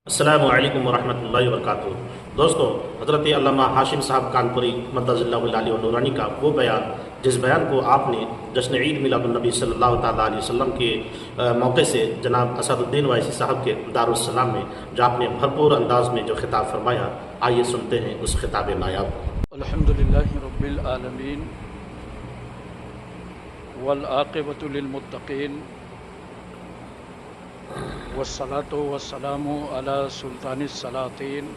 السلام علیکم ورحمۃ اللہ وبرکاتہ۔ دوستو، حضرت علامہ ہاشم صاحب کانپوری مدظ اللہ العلی و نورانی کا وہ بیان جس بیان کو آپ نے جشن عید میلاد النبی صلی اللہ تعالیٰ علیہ وسلم کے موقع سے جناب اسد الدین اویسی صاحب کے دارالسلام میں جو آپ نے بھرپور انداز میں جو خطاب فرمایا، آئیے سنتے ہیں اس خطاب نایاب۔ الحمدللہ رب العالمین والعاقبۃ للمتقین والصلاة والسلام علی سلطان السلاطین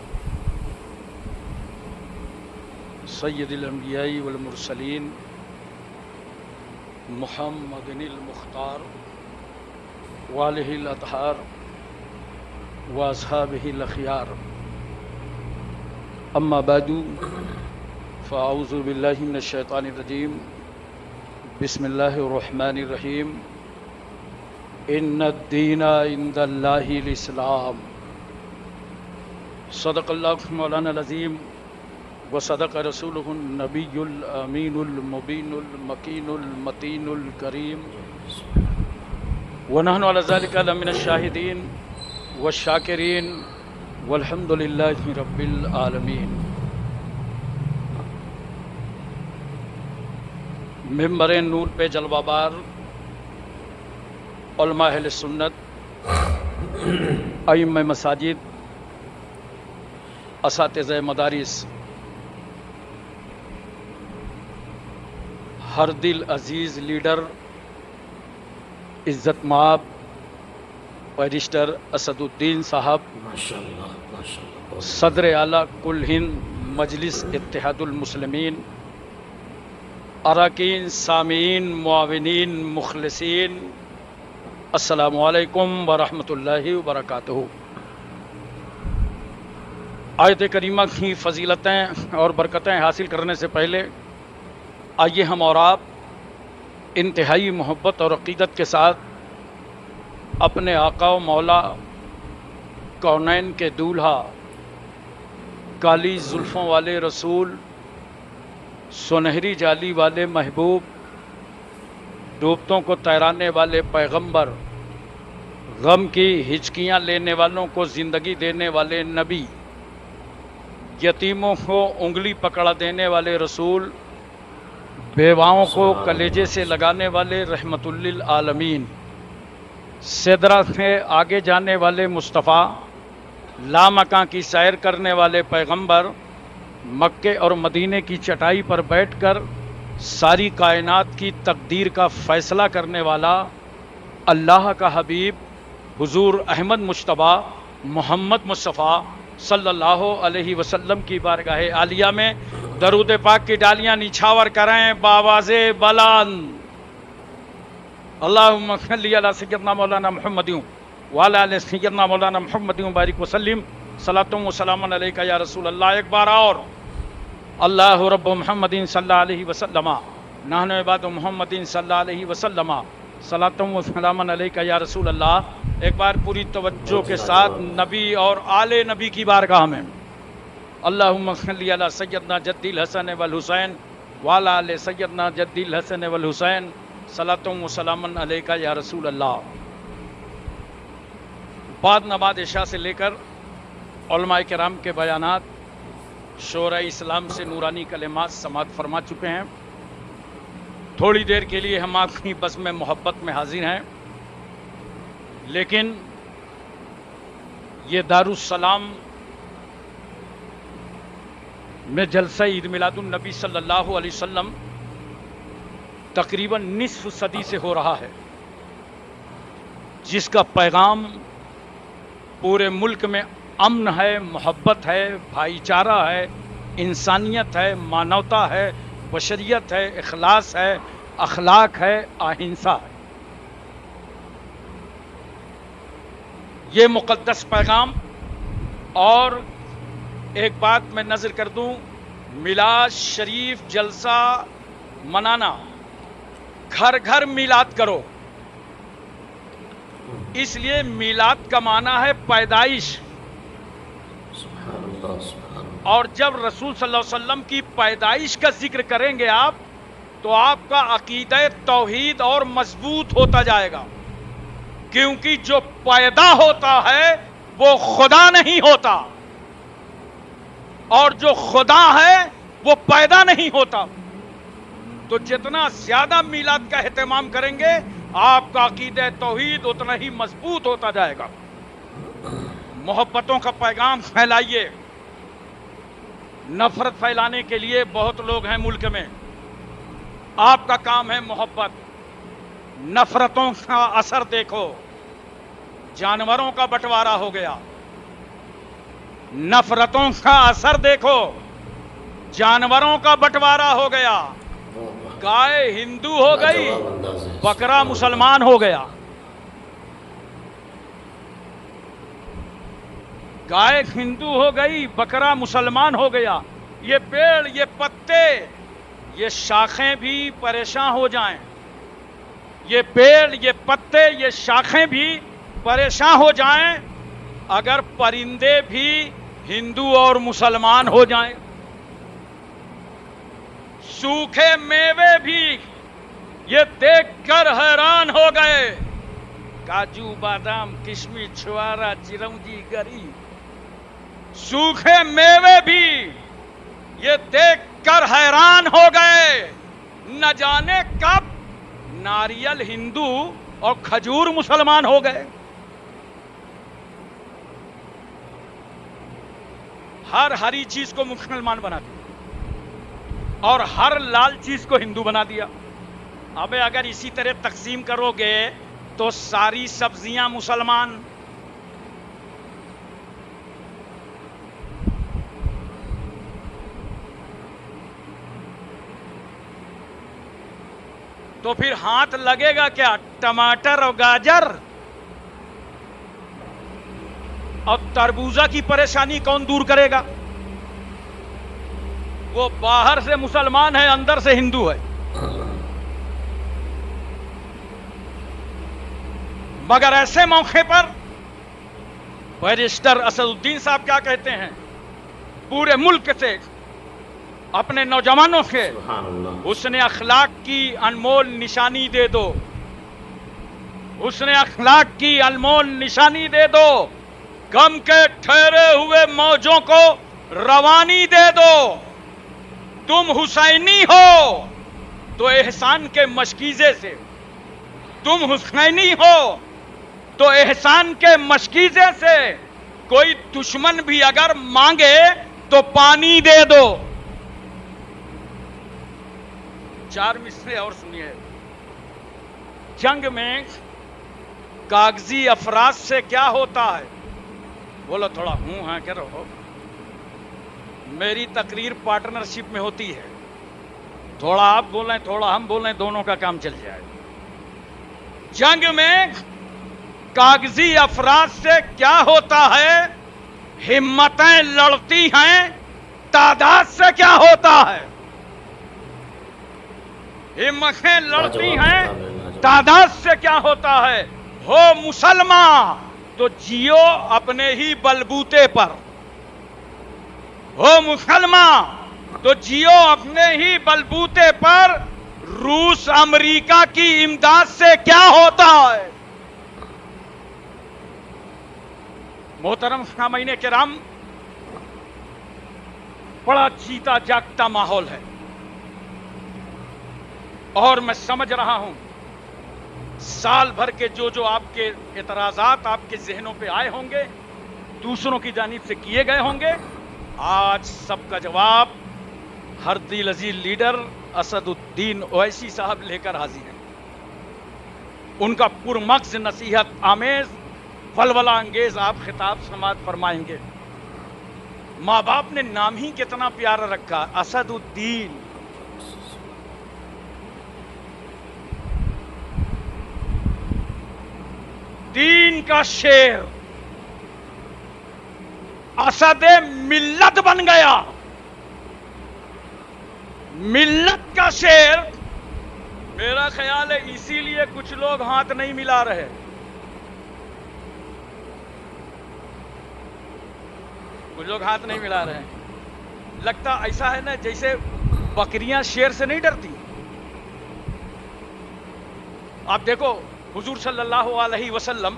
سید الانبیاء والمرسلین محمد المختار وآلہ الاطہار واصحابہ الاخیار، اما بعد فاعوذ باللہ من الشیطان الرجیم، بسم اللہ الرحمن الرحیم۔ ان الدین عند اللہ الاسلام، صدق اللہ مولانا العظیم وصدق رسولہ النبی الامین المبین المکین المتین الکریم، ونحن علی ذلک لمن الشاہدین والشاکرین والحمد للہ رب العالمین۔ ممبر نور پہ جلوہ بار علماء اہل سنت، ائمہ مساجد، اساتذہ مدارس، ہر دل عزیز لیڈر، عزت مآب بیرسٹر اسد الدین صاحب، صدر اعلیٰ کل ہند مجلس اتحاد المسلمین، اراکین، سامعین، معاونین، مخلصین، السلام علیکم ورحمۃ اللہ وبرکاتہ۔ آیت کریمہ کی فضیلتیں اور برکتیں حاصل کرنے سے پہلے آئیے ہم اور آپ انتہائی محبت اور عقیدت کے ساتھ اپنے آقا و مولا کونین کے دولہا، کالی زلفوں والے رسول، سنہری جالی والے محبوب، ڈوبتوں کو تیرانے والے پیغمبر، غم کی ہچکیاں لینے والوں کو زندگی دینے والے نبی، یتیموں کو انگلی پکڑا دینے والے رسول، بیواؤں کو کلیجے سے لگانے والے رحمت للعالمین، سدرہ سے آگے جانے والے مصطفیٰ، لامکاں کی سیر کرنے والے پیغمبر، مکے اور مدینے کی چٹائی پر بیٹھ کر ساری کائنات کی تقدیر کا فیصلہ کرنے والا اللہ کا حبیب حضور احمد مجتبیٰ محمد مصطفیٰ صلی اللہ علیہ وسلم کی بارگاہ عالیہ میں درود پاک کی ڈالیاں نچھاور کریں بآواز بلند۔ اللہم صلی علی سیدنا مولانا محمد وعلی آل سیدنا مولانا محمد بارک وسلم، صلاۃ و سلام علیک یا رسول اللہ۔ ایک بار اور اللہ رب محمد صلی اللہ علیہ وسلم، نحن عباد محمد صلی اللہ علیہ وسلم، صلاۃ و سلام علیک یا رسول اللہ۔ ایک بار پوری توجہ کے ساتھ نبی اور آل نبی کی بارگاہ میں اللہم صلی علی سیدنا جد الحسن والحسین وعلی آل سیدنا جد الحسن والحسین، صلاۃ و سلام علیک یا رسول اللہ۔ بعد نماز عشاء سے لے کر علماء کرام کے بیانات، شورا اسلام سے نورانی کلمات سماعت فرما چکے ہیں۔ تھوڑی دیر کے لیے ہم آپ کی بس میں محبت میں حاضر ہیں، لیکن یہ دارالسلام میں جلسہ عید میلاد النبی صلی اللہ علیہ وسلم تقریباً نصف صدی سے ہو رہا ہے، جس کا پیغام پورے ملک میں امن ہے، محبت ہے، بھائی چارہ ہے، انسانیت ہے، مانوتا ہے، بشریت ہے، اخلاص ہے، اخلاق ہے، اہنسا ہے۔ یہ مقدس پیغام، اور ایک بات میں نظر کر دوں، میلاد شریف جلسہ منانا، گھر گھر میلاد کرو، اس لیے میلاد کا معنی ہے پیدائش، اور جب رسول صلی اللہ علیہ وسلم کی پیدائش کا ذکر کریں گے آپ، تو آپ کا عقیدہ توحید اور مضبوط ہوتا جائے گا، کیونکہ جو پیدا ہوتا ہے وہ خدا نہیں ہوتا، اور جو خدا ہے وہ پیدا نہیں ہوتا۔ تو جتنا زیادہ میلاد کا اہتمام کریں گے آپ کا عقیدہ توحید اتنا ہی مضبوط ہوتا جائے گا۔ محبتوں کا پیغام پھیلائیے۔ نفرت پھیلانے کے لیے بہت لوگ ہیں ملک میں، آپ کا کام ہے محبت۔ نفرتوں کا اثر دیکھو، جانوروں کا بٹوارا ہو گیا۔ نفرتوں کا اثر دیکھو، جانوروں کا بٹوارا ہو گیا۔ گائے ہندو ہو گئی، بکرا مسلمان ہو گیا۔ گائے ہندو ہو گئی، بکرا مسلمان ہو گیا۔ یہ پیڑ، یہ پتے، یہ شاخیں بھی پریشان ہو جائیں، یہ پیڑ، یہ پتے، یہ شاخیں بھی پریشان ہو جائیں اگر پرندے بھی ہندو اور مسلمان ہو جائیں۔ سوکھے میوے بھی یہ دیکھ کر حیران ہو گئے، کاجو، بادام، کشمش، چھوارا، چرونجی، گری، سوکھے میوے بھی یہ دیکھ کر حیران ہو گئے۔ نہ جانے کب ناریل ہندو اور کھجور مسلمان ہو گئے۔ ہر ہری چیز کو مسلمان بنا دیا اور ہر لال چیز کو ہندو بنا دیا۔ ابے اگر اسی طرح تقسیم کرو گے تو ساری سبزیاں مسلمان، تو پھر ہاتھ لگے گا کیا؟ ٹماٹر اور گاجر اور تربوزہ کی پریشانی کون دور کرے گا؟ وہ باہر سے مسلمان ہے، اندر سے ہندو ہے۔ مگر ایسے موقع پر بیرسٹر اسد الدین صاحب کیا کہتے ہیں؟ پورے ملک سے اپنے نوجوانوں سے حسن اخلاق کی انمول نشانی دے دو، حسن اخلاق کی انمول نشانی دے دو، غم کے ٹھہرے ہوئے موجوں کو روانی دے دو۔ تم حسینی ہو تو احسان کے مشکیزے سے، تم حسینی ہو تو احسان کے مشکیزے سے، کوئی دشمن بھی اگر مانگے تو پانی دے دو۔ چار مصرے اور سنیے۔ جنگ میں کاغذی افراد سے کیا ہوتا ہے؟ بولو تھوڑا ہوں ہاں کہہ رہو۔ میری تقریر پارٹنرشپ میں ہوتی ہے، تھوڑا آپ بولیں تھوڑا ہم بولیں، دونوں کا کام چل جائے۔ جنگ میں کاغذی افراد سے کیا ہوتا ہے؟ ہمتیں لڑتی ہیں، تعداد سے کیا ہوتا ہے؟ ہمتیں لڑتی ہیں، تعداد سے کیا ہوتا ہے؟ ہو مسلمان تو جیو اپنے ہی بلبوتے پر، ہو مسلمان تو جیو اپنے ہی بلبوتے پر۔ روس امریکہ کی امداد سے کیا ہوتا ہے؟ محترم سامعین کرام، بڑا جیتا جاگتا ماحول ہے اور میں سمجھ رہا ہوں سال بھر کے جو آپ کے اعتراضات آپ کے ذہنوں پہ آئے ہوں گے، دوسروں کی جانب سے کیے گئے ہوں گے، آج سب کا جواب ہر دل عزیز لیڈر اسد الدین اویسی صاحب لے کر حاضر ہیں۔ ان کا پرمغز نصیحت آمیز ولولہ انگیز آپ خطاب سماعت فرمائیں گے۔ ماں باپ نے نام ہی کتنا پیارا رکھا، اسد الدین۔ دین کا شیر، اسد ملت بن گیا۔ ملت کا شیر، میرا خیال ہے اسی لیے کچھ لوگ ہاتھ نہیں ملا رہے۔ کچھ لوگ ہاتھ نہیں ملا رہے ہیں۔ لگتا ایسا ہے نا جیسے بکریاں شیر سے نہیں ڈرتی۔ آپ دیکھو حضور صلی اللہ علیہ وسلم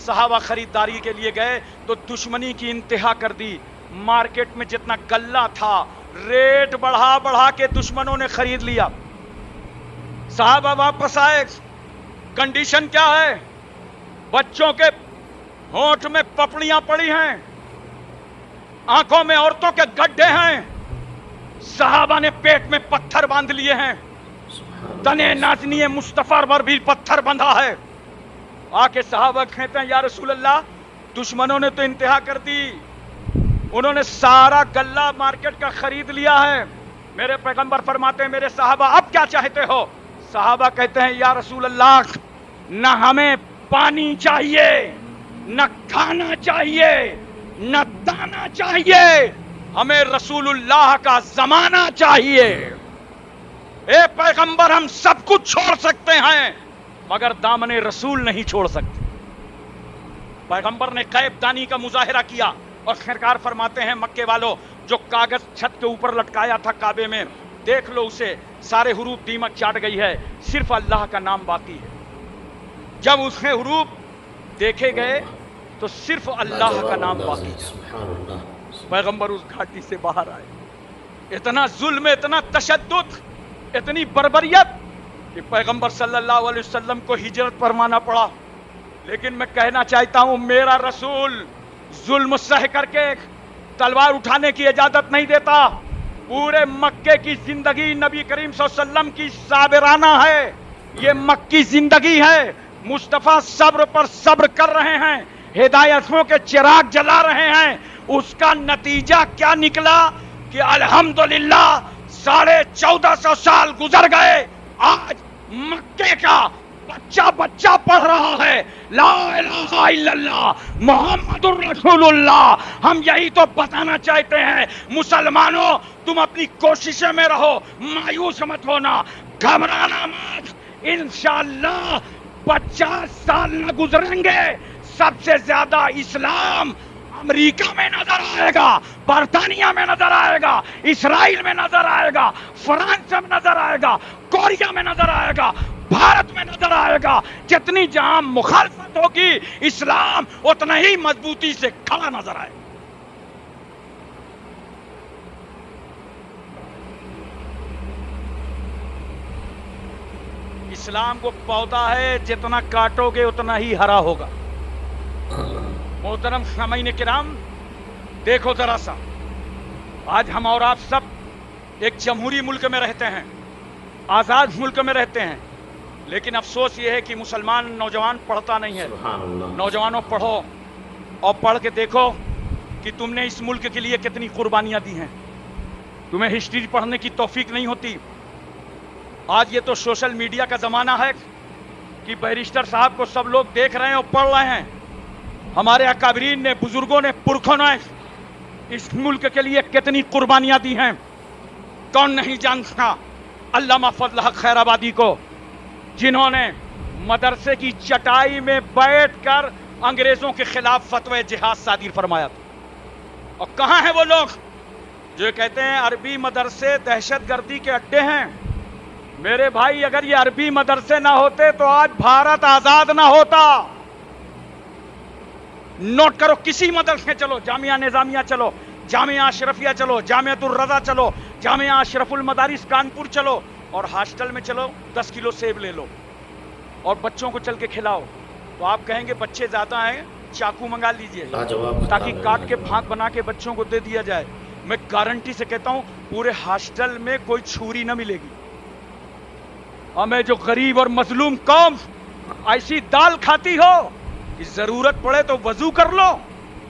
صحابہ خریداری کے لیے گئے تو دشمنی کی انتہا کر دی. مارکیٹ میں جتنا غلہ تھا ریٹ بڑھا بڑھا کے دشمنوں نے خرید لیا. صحابہ واپس آئے, کنڈیشن کیا ہے؟ بچوں کے ہونٹ میں پپڑیاں پڑی ہیں, آنکھوں میں عورتوں کے گڈھے ہیں, صحابہ نے پیٹ میں پتھر باندھ لیے ہیں, تنے نازنی مصطفیٰ پر بھی پتھر بندھا ہے. آ کے صحابہ کہتے ہیں یا رسول اللہ دشمنوں نے تو انتہا کر دی, انہوں نے سارا غلہ مارکیٹ کا خرید لیا ہے. میرے پیغمبر فرماتے ہیں میرے صحابہ اب کیا چاہتے ہو؟ صحابہ کہتے ہیں یا رسول اللہ نہ ہمیں پانی چاہیے, نہ کھانا چاہیے, نہ دانا چاہیے, ہمیں رسول اللہ کا زمانہ چاہیے. اے پیغمبر ہم سب کچھ چھوڑ سکتے ہیں مگر دامن رسول نہیں چھوڑ سکتے. پیغمبر نے غیب دانی کا مظاہرہ کیا اور سرکار فرماتے ہیں مکے والوں جو کاغذ چھت کے اوپر لٹکایا تھا کعبے میں دیکھ لو اسے, سارے حروف دیمک چاٹ گئی ہے, صرف اللہ کا نام باقی ہے. جب اس کے حروف دیکھے گئے تو صرف اللہ کا نام باقی تھا. پیغمبر اس گھاٹی سے باہر آئے. اتنا ظلم, اتنا تشدد, اتنی بربریت کہ پیغمبر صلی اللہ علیہ وسلم کو ہجرت فرمانا پڑا. لیکن میں کہنا چاہتا ہوں میرا رسول ظلم سہ کر کے تلوار اٹھانے کی اجازت نہیں دیتا. پورے مکے کی زندگی نبی کریم صلی اللہ علیہ وسلم کی صابرانہ ہے, یہ مکی زندگی ہے. مصطفیٰ صبر پر صبر کر رہے ہیں, ہدایتوں کے چراغ جلا رہے ہیں. اس کا نتیجہ کیا نکلا کہ الحمدللہ 1450 سال گزر گئے, آج مکے کا بچہ پڑھ رہا ہے لا الہ الا اللہ محمد الرسول اللہ. ہم یہی تو بتانا چاہتے ہیں مسلمانوں, تم اپنی کوششیں میں رہو, مایوس مت ہونا, گھبرانا مت. انشاءاللہ 50 سال نہ گزریں گے سب سے زیادہ اسلام امریکہ میں نظر آئے گا, برطانیہ میں نظر آئے گا, اسرائیل میں نظر آئے گا, فرانس میں نظر آئے گا, کوریا میں نظر آئے گا, بھارت میں نظر آئے گا. جتنی جہاں مخالفت ہوگی اسلام اتنا ہی مضبوطی سے کھڑا نظر آئے گا. اسلام کو پودا ہے جتنا کاٹو گے اتنا ہی ہرا ہوگا. محترم سامعین کرام دیکھو ذرا سا, آج ہم اور آپ سب ایک جمہوری ملک میں رہتے ہیں, آزاد ملک میں رہتے ہیں, لیکن افسوس یہ ہے کہ مسلمان نوجوان پڑھتا نہیں ہے. نوجوانوں پڑھو اور پڑھ کے دیکھو کہ تم نے اس ملک کے لیے کتنی قربانیاں دی ہیں. تمہیں ہسٹری پڑھنے کی توفیق نہیں ہوتی. آج یہ تو سوشل میڈیا کا زمانہ ہے کہ بیرسٹر صاحب کو سب لوگ دیکھ رہے ہیں اور پڑھ رہے ہیں. ہمارے اکابرین نے, بزرگوں نے, پرکھوں نے اس ملک کے لیے کتنی قربانیاں دی ہیں. کون نہیں جانتا علامہ فضل حق خیر آبادی کو, جنہوں نے مدرسے کی چٹائی میں بیٹھ کر انگریزوں کے خلاف فتوی جہاد صادر فرمایا تھا. اور کہاں ہیں وہ لوگ جو کہتے ہیں عربی مدرسے دہشت گردی کے اڈے ہیں؟ میرے بھائی اگر یہ عربی مدرسے نہ ہوتے تو آج بھارت آزاد نہ ہوتا. نوٹ کرو, کسی مدرسے چلو, جامعہ نظامیہ چلو, جامعہ اشرفیہ چلو, جامعۃ الرضا چلو, جامعہ اشرف المدارس کانپور چلو, اور ہاسٹل میں چلو 10 کلو سیب لے لو اور بچوں کو چل کے کھلاؤ, تو آپ کہیں گے بچے زیادہ ہیں چاقو منگا لیجئے تاکہ کاٹ کے پھانک بنا کے بچوں کو دے دیا جائے. میں گارنٹی سے کہتا ہوں پورے ہاسٹل میں کوئی چھری نہ ملے گی. ہمیں جو غریب اور مظلوم قوم ایسی دال کھاتی ہو کہ ضرورت پڑے تو وضو کر لو,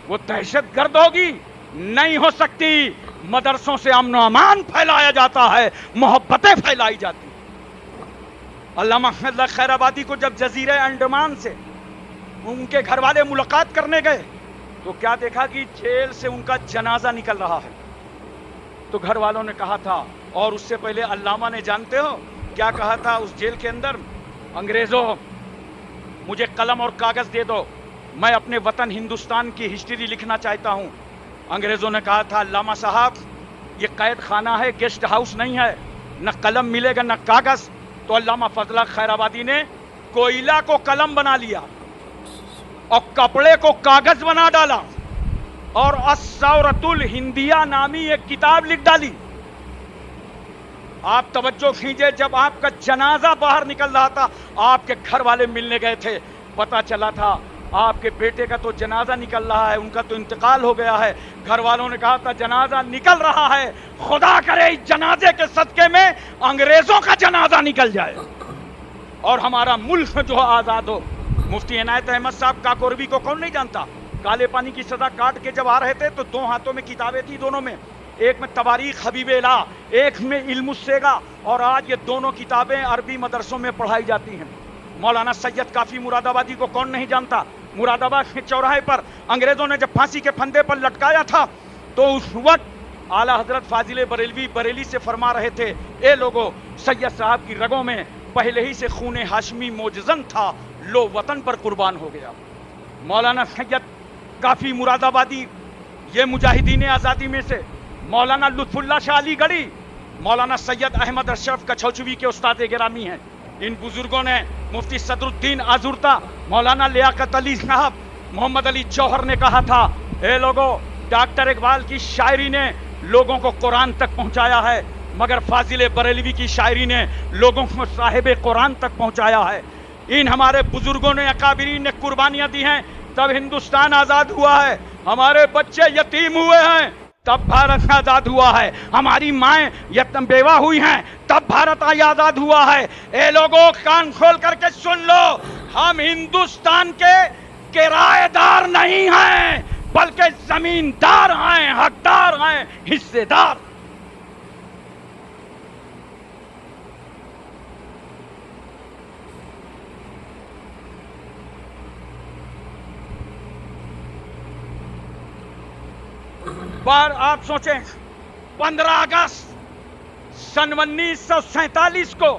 وہ دہشت گرد ہوگی؟ نہیں ہو سکتی. مدرسوں سے امن و امان پھیلایا جاتا ہے, محبتیں پھیلائی جاتی. علامہ فضل حق خیر آبادی کو جب جزیرہ انڈمان سے ان کے گھر والے ملاقات کرنے گئے تو کیا دیکھا کہ جیل سے ان کا جنازہ نکل رہا ہے. تو گھر والوں نے کہا تھا, اور اس سے پہلے علامہ نے جانتے ہو کیا کہا تھا اس جیل کے اندر؟ انگریزوں مجھے قلم اور کاغذ دے دو, میں اپنے وطن ہندوستان کی ہسٹری لکھنا چاہتا ہوں. انگریزوں نے کہا تھا علامہ صاحب یہ قید خانہ ہے, گیسٹ ہاؤس نہیں ہے, نہ قلم ملے گا نہ کاغذ. تو علامہ فضل حق خیر آبادی نے کوئلہ کو قلم بنا لیا اور کپڑے کو کاغذ بنا ڈالا اور الثورۃ الہندیہ نامی ایک کتاب لکھ ڈالی. آپ توجہ کیجئے، جب آپ کا جنازہ باہر نکل رہا تھا، آپ کے گھر والے ملنے گئے تھے، پتا چلا تھا آپ کے بیٹے کا تو جنازہ نکل رہا ہے، ان کا تو انتقال ہو گیا ہے. گھر والوں نے کہا تھا جنازہ نکل رہا ہے، خدا کرے اس جنازے کے صدقے میں انگریزوں کا جنازہ نکل جائے اور ہمارا ملک جو آزاد ہو. مفتی عنایت احمد صاحب کاکوروی کو کون نہیں جانتا؟ کالے پانی کی سزا کاٹ کے جب آ رہے تھے تو دو ہاتھوں میں کتابیں تھی، دونوں میں، ایک میں تواریخ حبیب الہ، ایک میں علم السیگا، اور آج یہ دونوں کتابیں عربی مدرسوں میں پڑھائی جاتی ہیں. مولانا سید کافی مراد آبادی کو کون نہیں جانتا؟ مراد آباد کے چوراہے پر انگریزوں نے جب پھانسی کے پھندے پر لٹکایا تھا تو اس وقت اعلیٰ حضرت فاضل بریلوی بریلی سے فرما رہے تھے، اے لوگو، سید صاحب کی رگوں میں پہلے ہی سے خون ہاشمی موجزن تھا، لو وطن پر قربان ہو گیا. مولانا سید کافی مراد آبادی یہ مجاہدین آزادی میں سے، مولانا لطف اللہ شاہ علی گڑھی، مولانا سید احمد اشرف کچھوچوی کے استاد گرامی ہیں. ان بزرگوں نے، مفتی صدر الدین آزورتا، مولانا لیاقت علی صاحب، محمد علی جوہر نے کہا تھا، اے لوگو، ڈاکٹر اقبال کی شاعری نے لوگوں کو قرآن تک پہنچایا ہے، مگر فاضل بریلوی کی شاعری نے لوگوں کو صاحب قرآن تک پہنچایا ہے. ان ہمارے بزرگوں نے، اکابرین نے قربانیاں دی ہیں، تب ہندوستان آزاد ہوا ہے. ہمارے بچے یتیم ہوئے ہیں، تب بھارت آزاد ہوا ہے. ہماری مائیں یتیم بیوہ ہوئی ہیں، تب بھارت آزاد ہوا ہے. اے لوگوں، کان کھول کر کے سن لو، ہم ہندوستان کے کرایہ دار نہیں ہیں، بلکہ زمیندار ہیں، حقدار ہیں، حصے دار. بار آپ سوچیں، 15 اگست سن 1947 کو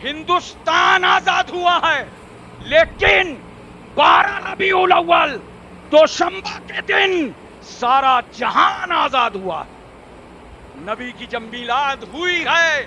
ہندوستان آزاد ہوا ہے، لیکن 12 ربیع الاول دوشنبہ کے دن سارا جہان آزاد ہوا. نبی کی جب میلاد ہوئی ہے،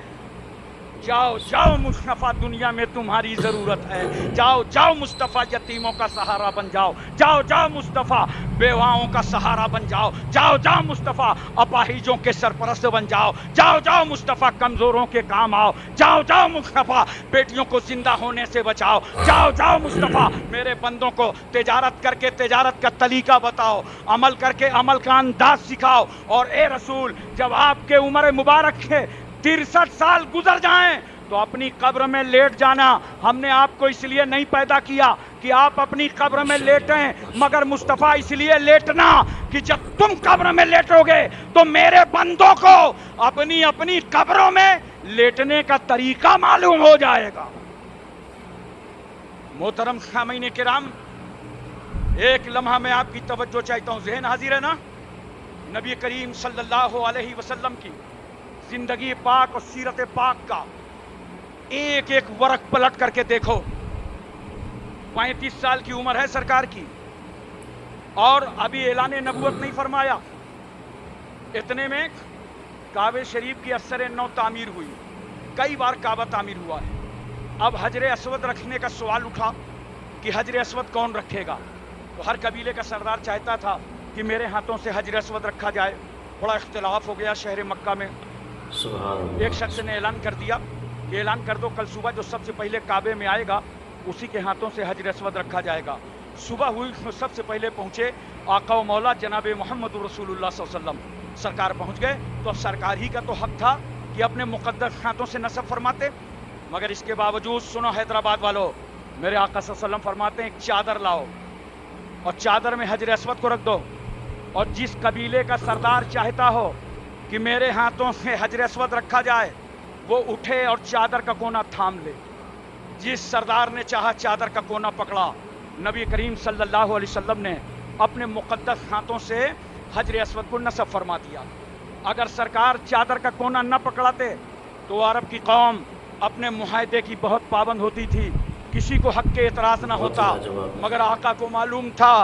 جاؤ جاؤ مصطفیٰ، دنیا میں تمہاری ضرورت ہے. جاؤ جاؤ مصطفیٰ، یتیموں کا سہارا بن جاؤ. جاؤ جاؤ مصطفیٰ، بیواؤں کا سہارا بن جاؤ. جاؤ جاؤ مصطفیٰ، اپاہجوں کے سرپرست بن جاؤ. جاؤ جاؤ مصطفیٰ، کمزوروں کے کام آؤ. جاؤ جاؤ مصطفیٰ، بیٹیوں کو زندہ ہونے سے بچاؤ. جاؤ جاؤ مصطفیٰ، میرے بندوں کو تجارت کر کے تجارت کا طریقہ بتاؤ، عمل کر کے عمل کا انداز سکھاؤ. اور اے رسول، جب آپ کے عمر مبارک کے 63 سال گزر جائیں تو اپنی قبر میں لیٹ جانا. ہم نے آپ کو اس لیے نہیں پیدا کیا کہ آپ اپنی قبر میں لیٹیں، مگر مصطفیٰ اس لیے لیٹنا کہ جب تم قبر میں لیٹو گے تو میرے بندوں کو اپنی اپنی قبروں میں لیٹنے کا طریقہ معلوم ہو جائے گا. محترم سامعین کرام، ایک لمحہ میں آپ کی توجہ چاہتا ہوں. ذہن حاضر ہے نا؟ نبی کریم صلی اللہ علیہ وسلم کی زندگی پاک اور سیرت پاک کا ایک ایک ورق پلٹ کر کے دیکھو. 35 سال کی عمر ہے سرکار کی، اور ابھی اعلان نبوت نہیں فرمایا. اتنے میں کعبہ شریف کی اثر نو تعمیر ہوئی. کئی بار کعبہ تعمیر ہوا ہے. اب حجر اسود رکھنے کا سوال اٹھا کہ حجر اسود کون رکھے گا؟ تو ہر قبیلے کا سردار چاہتا تھا کہ میرے ہاتھوں سے حجر اسود رکھا جائے. بڑا اختلاف ہو گیا شہر مکہ میں. ایک شخص نے اعلان کر دیا کہ اعلان کر دو، کل صبح جو سب سے پہلے کعبے میں آئے گا اسی کے ہاتھوں سے حجر اسود رکھا جائے گا. صبح ہوئی تو سب سے پہلے پہنچے آقا و مولا جناب محمد رسول اللہ صلی اللہ علیہ وسلم. سرکار پہنچ گئے تو اب سرکار ہی کا تو حق تھا کہ اپنے مقدس ہاتھوں سے نصب فرماتے، مگر اس کے باوجود سنو حیدرآباد والو، میرے آقا صلی اللہ علیہ وسلم فرماتے ہیں ایک چادر لاؤ اور چادر میں حجر اسود کو رکھ دو، اور جس قبیلے کا سردار چاہتا ہو کہ میرے ہاتھوں سے حجر اسود رکھا جائے وہ اٹھے اور چادر کا کونا تھام لے. جس سردار نے چاہا چادر کا کونا پکڑا. نبی کریم صلی اللہ علیہ وسلم نے اپنے مقدس ہاتھوں سے حجر اسود کو نصب فرما دیا. اگر سرکار چادر کا کونا نہ پکڑاتے تو عرب کی قوم اپنے معاہدے کی بہت پابند ہوتی تھی، کسی کو حق کے اعتراض نہ ہوتا. مگر آقا کو معلوم تھا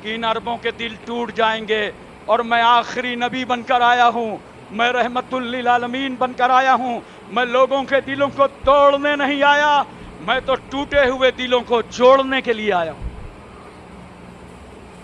کہ ان عربوں کے دل ٹوٹ جائیں گے، اور میں آخری نبی بن کر آیا ہوں، میں رحمت للعالمین بن کر آیا ہوں. میں لوگوں کے دلوں کو توڑنے نہیں آیا، میں تو ٹوٹے ہوئے دلوں کو جوڑنے کے لیے آیا ہوں.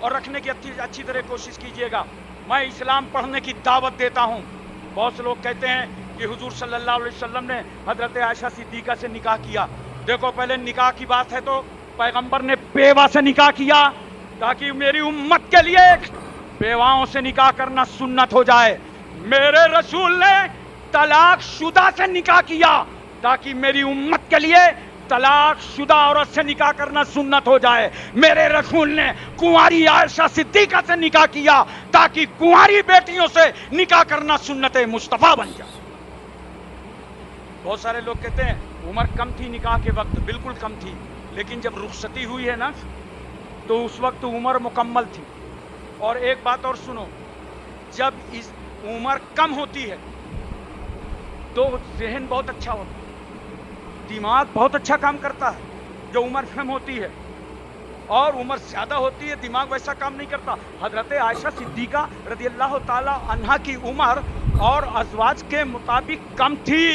اور رکھنے کی اچھی طرح کوشش کیجیے گا. میں اسلام پڑھنے کی دعوت دیتا ہوں. بہت سے لوگ کہتے ہیں کہ حضور صلی اللہ علیہ وسلم نے حضرت عائشہ صدیقہ سے نکاح کیا. دیکھو پہلے نکاح کی بات ہے تو پیغمبر نے بیوہ سے نکاح کیا تاکہ میری امت کے لیے بیواؤں سے نکاح کرنا سنت ہو جائے. میرے رسول نے طلاق شدہ سے نکاح کیا تاکہ میری امت کے لیے طلاق شدہ عورت سے نکاح کرنا سنت ہو جائے. میرے رسول نے کنواری عائشہ صدیقہ سے نکاح کیا تاکہ کنواری بیٹیوں سے نکاح کرنا سنت مصطفیٰ بن جائے. بہت سارے لوگ کہتے ہیں عمر کم تھی نکاح کے وقت. بالکل کم تھی، لیکن جب رخصتی ہوئی ہے نا تو اس وقت عمر مکمل تھی. اور ایک بات اور سنو، جب اس عمر کم ہوتی ہے تو ذہن بہت اچھا ہوتا ہے، دماغ بہت اچھا کام کرتا ہے. جو عمر کم ہوتی ہے اور عمر زیادہ ہوتی ہے دماغ ویسا کام نہیں کرتا. حضرت عائشہ صدیقہ رضی اللہ تعالی عنہا کی عمر اور ازواج کے مطابق کم تھی،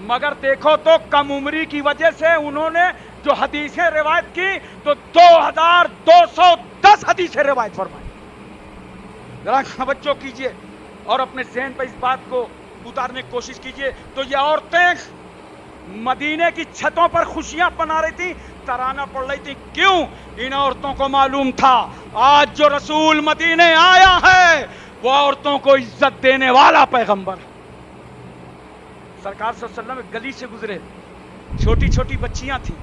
مگر دیکھو تو کم عمری کی وجہ سے انہوں نے جو حدیثیں روایت کی تو 2210 حدیثیں روایت فرمائی. ذرا توجہ کیجئے اور اپنے ذہن پہ اس بات کو اتارنے کی کوشش کیجئے. تو یہ عورتیں مدینے کی چھتوں پر خوشیاں منا رہی تھی، ترانہ پڑھ رہی تھی. کیوں؟ ان عورتوں کو معلوم تھا آج جو رسول مدینے آیا ہے وہ عورتوں کو عزت دینے والا پیغمبر. سرکار صلی اللہ علیہ وسلم گلی سے گزرے، چھوٹی چھوٹی بچیاں تھیں،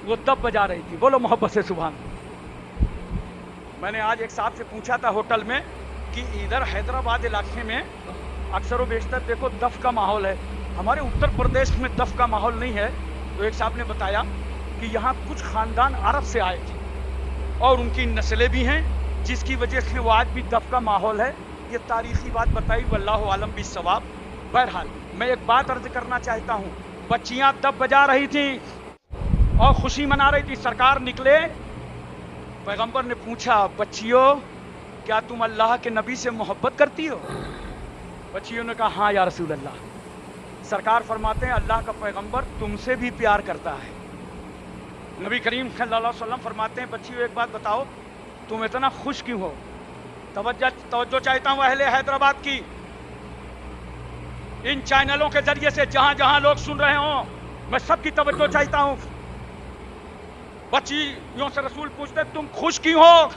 وہ دب بجا رہی تھی. بولو محبت سے سبحان. میں نے آج ایک صاحب سے پوچھا تھا ہوٹل میں کہ ادھر حیدرآباد علاقے میں اکثر و بیشتر دیکھو دف کا ماحول ہے، ہمارے اتر پردیش میں دف کا ماحول نہیں ہے. تو ایک صاحب نے بتایا کہ یہاں کچھ خاندان عرب سے آئے تھے اور ان کی نسلیں بھی ہیں جس کی وجہ سے وہ آج بھی دف کا ماحول ہے. یہ تاریخی بات بتائی، واللہ عالم بالصواب. بہرحال میں ایک بات عرض کرنا چاہتا ہوں، بچیاں دف بجا رہی تھیں اور خوشی منا رہی تھی. سرکار نکلے، پیغمبر نے پوچھا بچیوں کیا تم اللہ کے نبی سے محبت کرتی ہو؟ بچیوں نے کہا ہاں یا رسول اللہ. سرکار فرماتے ہیں اللہ کا پیغمبر تم سے بھی پیار کرتا ہے. نبی کریم صلی اللہ علیہ وسلم فرماتے ہیں بچیوں ایک بات بتاؤ تم اتنا خوش کیوں ہو؟ توجہ چاہتا ہوں اہل حیدرآباد کی، ان چینلوں کے ذریعے سے جہاں جہاں لوگ سن رہے ہوں میں سب کی توجہ چاہتا ہوں. بچیوں سے رسول پوچھتے تم خوش کیوں ہو؟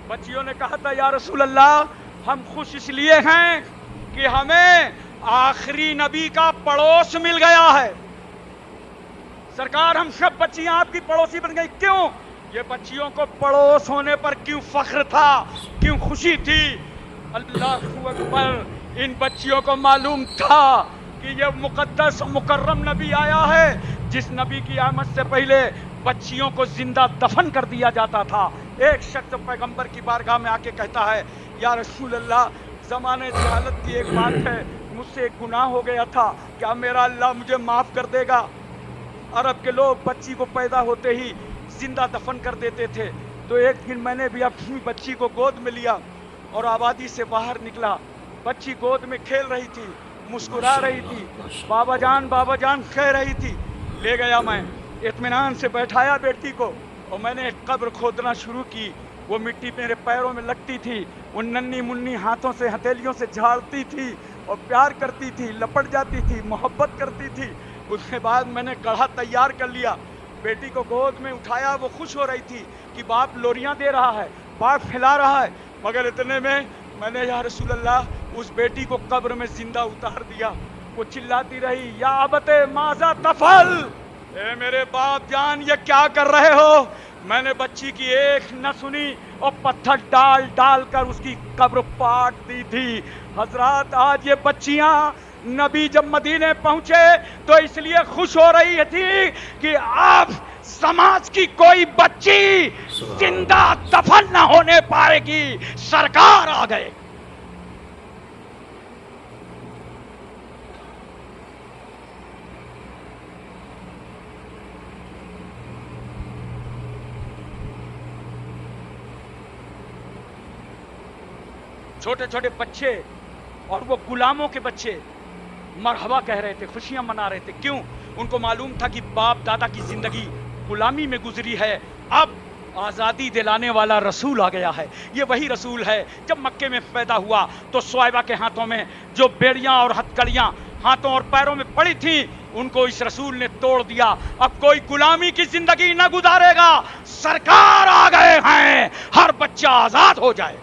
بچیوں نے کہا تھا یا رسول اللہ ہم خوش اس لیے ہیں کہ ہمیں آخری نبی کا پڑوس مل گیا ہے. سرکار ہم سب بچیاں آپ کی پڑوسی بن گئی. کیوں؟ یہ بچیوں کو پڑوس ہونے پر کیوں فخر تھا، کیوں خوشی تھی؟ اللہ اکبر. ان بچیوں کو معلوم تھا کہ یہ مقدس مکرم نبی آیا ہے جس نبی کی آمد سے پہلے بچیوں کو زندہ دفن کر دیا جاتا تھا. ایک شخص پیغمبر کی بارگاہ میں آ کے کہتا ہے یا رسول اللہ زمانے جہالت کی ایک بات ہے، مجھ سے ایک گناہ ہو گیا تھا، کیا میرا اللہ مجھے معاف کر دے گا؟ عرب کے لوگ بچی کو پیدا ہوتے ہی زندہ دفن کر دیتے تھے. تو ایک دن میں نے بھی اپنی بچی کو گود میں لیا اور آبادی سے باہر نکلا. بچی گود میں کھیل رہی تھی، مسکرا رہی تھی، بابا جان کہہ رہی تھی. لے گیا میں، اطمینان سے بیٹھایا بیٹی کو اور میں نے ایک قبر کھودنا شروع کی. وہ مٹی میرے پیروں میں لگتی تھی، وہ ننھی منی ہاتھوں سے ہتھیلیوں سے جھاڑتی تھی اور پیار کرتی تھی، لپٹ جاتی تھی، محبت کرتی تھی. اس کے بعد میں نے گڑھا تیار کر لیا، بیٹی کو گود میں اٹھایا. وہ خوش ہو رہی تھی کہ باپ لوریاں دے رہا ہے، باپ کھلا رہا ہے، مگر اتنے میں نے یا رسول اللہ اس بیٹی کو قبر میں زندہ اتار دیا. وہ چلاتی رہی یا ابت ماذا تفعل، اے میرے باپ جان یہ کیا کر رہے ہو؟ میں نے بچی کی ایک نہ سنی اور پتھر ڈال ڈال کر اس کی قبر پاٹ دی تھی. حضرات آج یہ بچیاں نبی جب مدینے پہنچے تو اس لیے خوش ہو رہی تھی کہ آپ سماج کی کوئی بچی زندہ دفن نہ ہونے پائے گی، سرکار آ گئے. چھوٹے چھوٹے بچے اور وہ غلاموں کے بچے مرحبا کہہ رہے تھے، خوشیاں منا رہے تھے. کیوں؟ ان کو معلوم تھا کہ باپ دادا کی زندگی غلامی میں گزری ہے، اب آزادی دلانے والا رسول آ گیا ہے. یہ وہی رسول ہے جب مکے میں پیدا ہوا تو صہیبہ کے ہاتھوں میں جو بیڑیاں اور ہتکڑیاں ہاتھوں اور پیروں میں پڑی تھیں ان کو اس رسول نے توڑ دیا. اب کوئی غلامی کی زندگی نہ گزارے گا. سرکار آ گئے ہیں, ہر بچہ آزاد ہو جائے.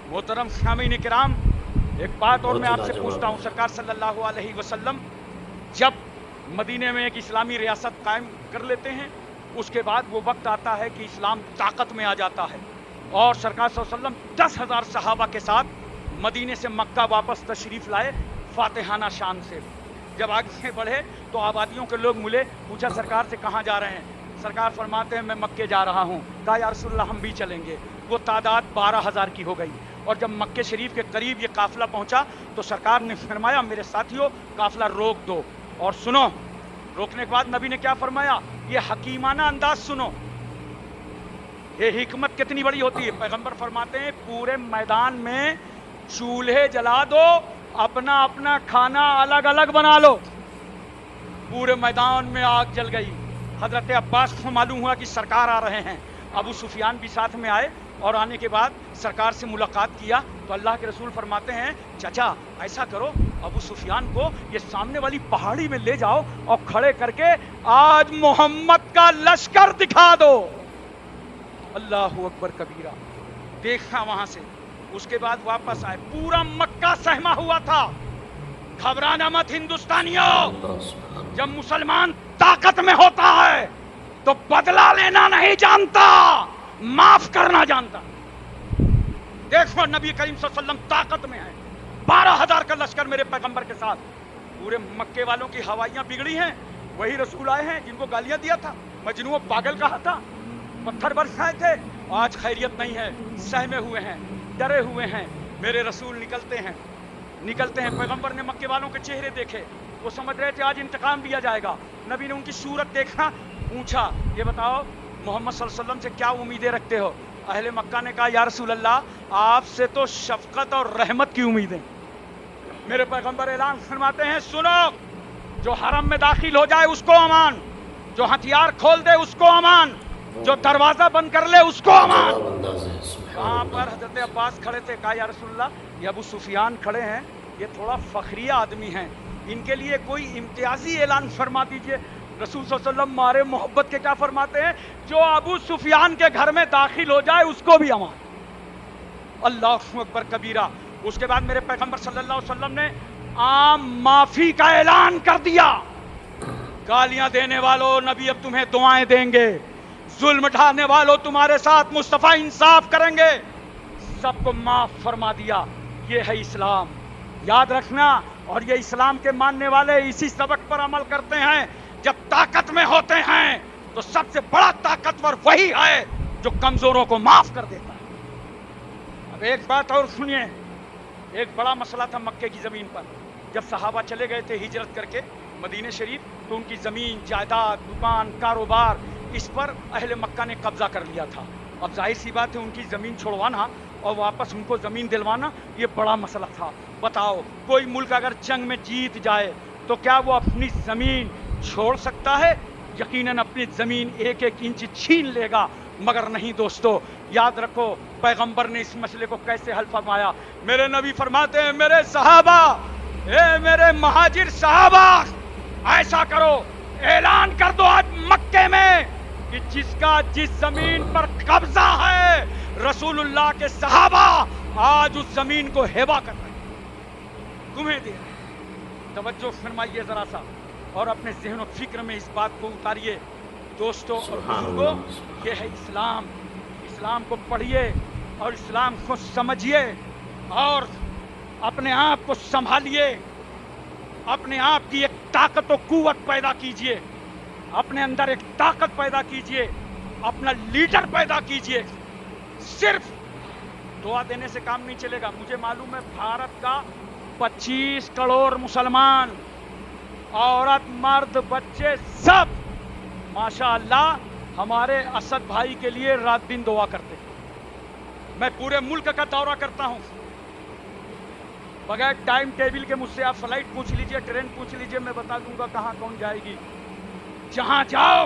محترم سامعین کرام, ایک بات اور میں آپ سے پوچھتا ہوں. سرکار صلی اللہ علیہ وسلم جب مدینے میں ایک اسلامی ریاست قائم کر لیتے ہیں, اس کے بعد وہ وقت آتا ہے کہ اسلام طاقت میں آ جاتا ہے, اور سرکار صلی اللہ علیہ وسلم 10,000 صحابہ کے ساتھ مدینے سے مکہ واپس تشریف لائے فاتحانہ شان سے. جب آگے بڑھے تو آبادیوں کے لوگ ملے, پوچھا سرکار سے کہاں جا رہے ہیں؟ سرکار فرماتے ہیں میں مکے جا رہا ہوں. کہا یا رسول اللہ ہم بھی چلیں گے. وہ تعداد 12,000 کی ہو گئی, اور جب مکے شریف کے قریب یہ قافلہ پہنچا تو سرکار نے فرمایا میرے ساتھیوں قافلہ روک دو. اور سنو, روکنے کے بعد نبی نے کیا فرمایا؟ یہ حکیمانہ انداز سنو, یہ حکمت کتنی بڑی ہوتی ہے. پیغمبر فرماتے ہیں پورے میدان میں چولہے جلا دو, اپنا اپنا کھانا الگ الگ بنا لو. پورے میدان میں آگ جل گئی. حضرت عباس کو معلوم ہوا کہ سرکار آ رہے ہیں. ابو سفیان بھی ساتھ میں آئے, اور آنے کے بعد سرکار سے ملاقات کیا تو اللہ کے رسول فرماتے ہیں چچا ایسا کرو, ابو سفیان کو یہ سامنے والی پہاڑی میں لے جاؤ اور کھڑے کر کے آج محمد کا لشکر دکھا دو. اللہ اکبر کبیرہ. دیکھا وہاں سے, اس کے بعد واپس آئے. پورا مکہ سہما ہوا تھا. گھبرانا مت ہندوستانیوں, جب مسلمان طاقت میں ہوتا ہے تو بدلہ لینا نہیں جانتا, معاف کرنا جانتا. دیکھو نبی کریم صلی اللہ علیہ وسلم طاقت میں ہے. 12,000 کا لشکر میرے پیغمبر کے ساتھ. پورے مکے والوں کی ہوائیاں بگڑی ہیں. وہی رسول آئے ہیں جن کو گالیاں دیا تھا, مجنون پاگل کہا تھا, پتھر برسائے تھے. آج خیریت نہیں ہے, سہمے ہوئے ہیں, ڈرے ہوئے ہیں. میرے رسول نکلتے ہیں. پیغمبر نے مکے والوں کے چہرے دیکھے, وہ سمجھ رہے تھے آج انتقام دیا جائے گا. نبی نے ان کی صورت دیکھا, پوچھا یہ بتاؤ محمد صلی اللہ علیہ وسلم سے کیا امیدیں رکھتے ہو؟ اہل مکہ نے کہا یا رسول اللہ آپ سے تو شفقت اور رحمت کی امیدیں. میرے پیغمبر اعلان فرماتے ہیں سنو, جو حرم میں داخل ہو جائے اس کو امان, جو ہتھیار کھول دے اس کو امان, جو دروازہ بند کر لے اس کو امان. وہاں پر حضرت عباس کھڑے تھے. کہا یا رسول اللہ یہ ابو سفیان کھڑے ہیں, یہ تھوڑا فخریہ آدمی ہیں, ان کے لیے کوئی امتیازی اعلان فرما دیجئے. رسول صلی اللہ علیہ وسلم مارے محبت کے کیا فرماتے ہیں؟ جو ابو سفیان کے گھر میں داخل ہو جائے اس کو بھی امان. اللہ اکبر کبیرہ. اس کے بعد میرے پیغمبر صلی اللہ علیہ وسلم نے عام معافی کا اعلان کر دیا. گالیاں دینے والوں نبی اب تمہیں دعائیں دیں گے, ظلم ڈھانے والوں تمہارے ساتھ مصطفیٰ انصاف کریں گے. سب کو معاف فرما دیا. یہ ہے اسلام, یاد رکھنا. اور یہ اسلام کے ماننے والے اسی سبق پر عمل کرتے ہیں. جب طاقت میں ہوتے ہیں تو سب سے بڑا طاقتور وہی ہے جو کمزوروں کو معاف کر دیتا ہے. اب ایک بات اور سنیے, ایک بڑا مسئلہ تھا مکے کی زمین پر. جب صحابہ چلے گئے تھے ہجرت کر کے مدینہ شریف تو ان کی زمین جائیداد دکان کاروبار اس پر اہل مکہ نے قبضہ کر لیا تھا. اب ظاہر سی بات ہے ان کی زمین چھوڑوانا اور واپس ان کو زمین دلوانا یہ بڑا مسئلہ تھا. بتاؤ کوئی ملک اگر جنگ میں جیت جائے تو کیا وہ اپنی زمین چھوڑ سکتا ہے؟ یقیناً اپنی زمین ایک ایک انچ چھین لے گا. مگر نہیں دوستو, یاد رکھو پیغمبر نے اس مسئلے کو کیسے حل فرمایا. میرے نبی فرماتے ہیں میرے صحابہ, اے میرے مہاجر صحابہ, ایسا کرو اعلان کر دو آج مکے میں کہ جس کا جس زمین پر قبضہ ہے رسول اللہ کے صحابہ آج اس زمین کو ہیبا کر رہے ہیں, تمہیں دے رہے ہیں. توجہ فرمائیے ذرا سا اور اپنے ذہن و فکر میں اس بات کو اتاریے. دوستوں اور بزرگوں, یہ ہے اسلام. اسلام کو پڑھیے اور اسلام کو سمجھیے اور اپنے آپ کو سنبھالیے. اپنے آپ کی ایک طاقت و قوت پیدا کیجئے, اپنے اندر ایک طاقت پیدا کیجئے, اپنا لیڈر پیدا کیجئے. صرف دعا دینے سے کام نہیں چلے گا. مجھے معلوم ہے بھارت کا 25 کروڑ مسلمان, عورت مرد بچے سب ماشاء اللہ ہمارے اسد بھائی کے لیے رات دن دعا کرتے ہیں. میں پورے ملک کا دورہ کرتا ہوں بغیر ٹائم ٹیبل کے. مجھ سے آپ فلائٹ پوچھ لیجئے, ٹرین پوچھ لیجئے, میں بتا دوں گا کہاں کون جائے گی. جہاں جاؤ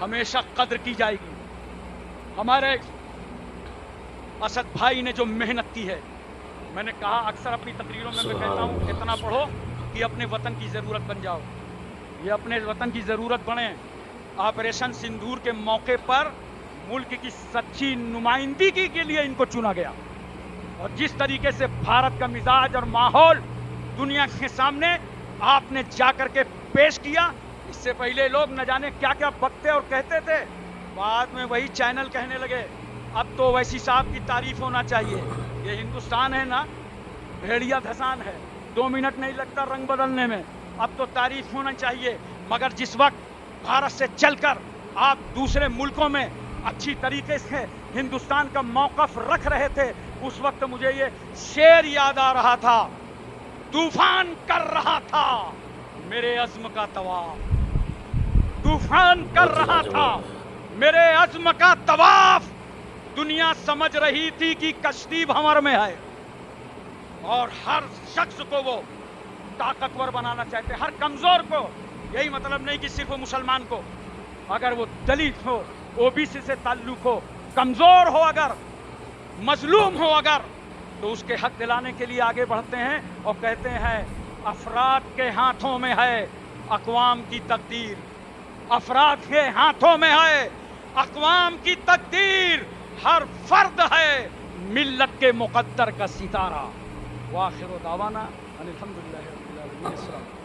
ہمیشہ قدر کی جائے گی. ہمارے اسد بھائی نے جو محنت کی ہے، میں نے کہا اکثر اپنی تقریروں میں کہتا ہوں اتنا پڑھو کہ اپنے وطن کی ضرورت بن جاؤ. یہ اپنے وطن کی ضرورت بنے. آپریشن سندور کے موقع پر ملک کی سچی نمائندگی کے لیے ان کو چنا گیا، اور جس طریقے سے بھارت کا مزاج اور ماحول دنیا کے سامنے آپ نے جا کر کے پیش کیا، اس سے پہلے لوگ نہ جانے کیا کیا بکتے اور کہتے تھے، بعد میں وہی چینل کہنے لگے. اب تو اویسی صاحب کی تعریف ہونا چاہیے. یہ ہندوستان ہے نا، بھیڑیا دھسان ہے، 2 منٹ نہیں لگتا رنگ بدلنے میں. اب تو تعریف ہونا چاہیے. مگر جس وقت بھارت سے چل کر آپ دوسرے ملکوں میں اچھی طریقے سے ہندوستان کا موقف رکھ رہے تھے، اس وقت مجھے یہ شعر یاد آ رہا تھا، طوفان کر رہا تھا میرے عزم کا طواف، طوفان کر رہا تھا میرے عزم کا طواف. دنیا سمجھ رہی تھی کہ کشتی بھنور میں ہے، اور ہر شخص کو وہ طاقتور بنانا چاہتے، ہر کمزور کو. یہی مطلب نہیں کہ صرف مسلمان کو، اگر وہ دلت ہو، OBC سے تعلق ہو، کمزور ہو، اگر مظلوم ہو اگر، تو اس کے حق دلانے کے لیے آگے بڑھتے ہیں اور کہتے ہیں افراد کے ہاتھوں میں ہے اقوام کی تقدیر، افراد کے ہاتھوں میں ہے اقوام کی تقدیر، ہر فرد ہے ملت کے مقدر کا ستارہ. وآخر دعوانا ان الحمدللہ رب العالمین. السلام.